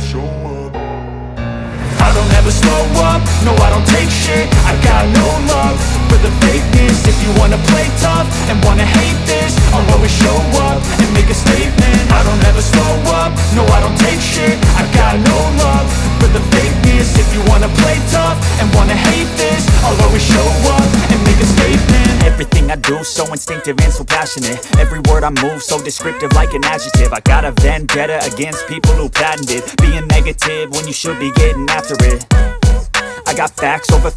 show up. I don't ever slow up, no I don't take shit. I got no love for the fakeness. If you wanna play tough and wanna hate this, I'll always show up and make a statement. I don't ever slow up, no I don't take shit. I got no love for the fakeness. If you wanna play tough and wanna hate this, I'll always show up and make a statement. Everything I do so instinctive and so passionate. Every word I move so descriptive like an adjective. I got a vendetta against people who patented being negative when you should be getting after it. I got facts over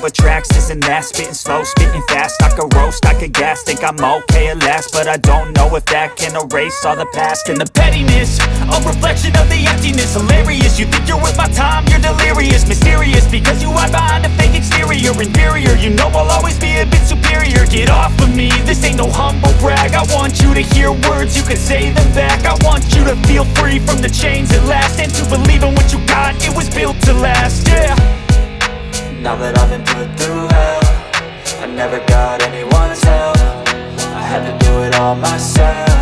tracks, this and that. Spitting slow, spitting fast. I could roast, I could gas. Think I'm okay at last, but I don't know if that can erase all the past. And the pettiness, a reflection of the emptiness. Hilarious, you think you're worth my time, you're delirious. Mysterious, because you hide behind a fake exterior. Inferior, you know I'll always be a bit superior. Get off of me, this ain't no humble brag. I want you to hear words, you can say them back. I want you to feel free from the chains at last, and to believe in what you got, it was built to last, yeah. Now that I've been put through hell, I never got anyone's help. I had to do it all myself.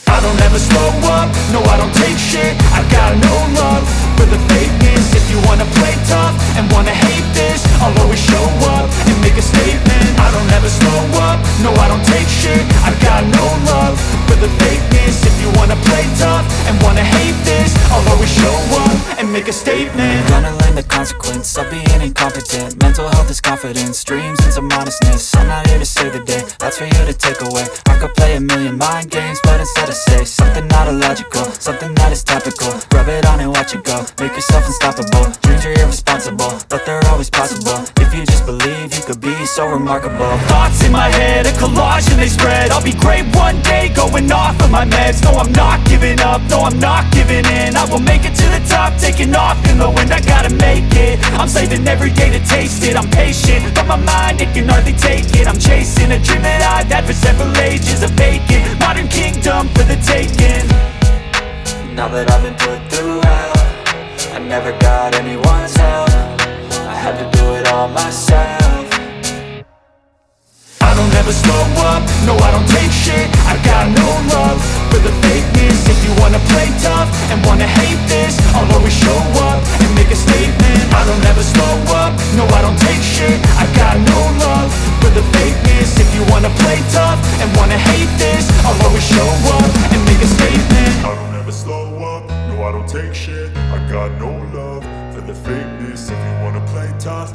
I don't ever slow up, no I don't take shit. I got no love for the fakeness. If you wanna play tough and wanna hate this, I'll always show up and make a statement. I don't ever slow up, no I don't take shit. I got no love for the fakeness. If you wanna play tough and wanna hate this, I'll always show up and make a statement. Gonna learn the consequence of being incompetent. Mental health is confidence, dreams and some modestness. I'm not here to save the day, that's for you to take away. I could play a million mind games, but instead I say something not illogical, something that is topical. Rub it on and watch it go, make yourself unstoppable. Dreams are irresponsible, but they're always possible. If you just believe, you could be so remarkable. Thoughts in my head, a collage and they spread. I'll be great one day, going off of my meds. No, I'm not giving up, no, I'm not giving in. I will make it to the top, taking off in the wind. I gotta make it, I'm saving every day to taste it. I'm patient, but my mind, it can hardly take it. I'm chasing a dream that I've had for several ages. A vacant, modern kingdom for the taking. Now that I've been put through hell, I never got anyone's help. I had to do it all myself. I don't ever slow up, no I don't take shit. I got no love for the fakeness. If you wanna play tough and wanna hate this, I'll always show up and make a statement. I don't ever slow up, no I don't take shit. I got no love for the fakeness. If you wanna play tough and wanna hate this, I'll always show up and make a statement. I don't ever slow up, no I don't take shit. I got no love for the fakeness. If you wanna play tough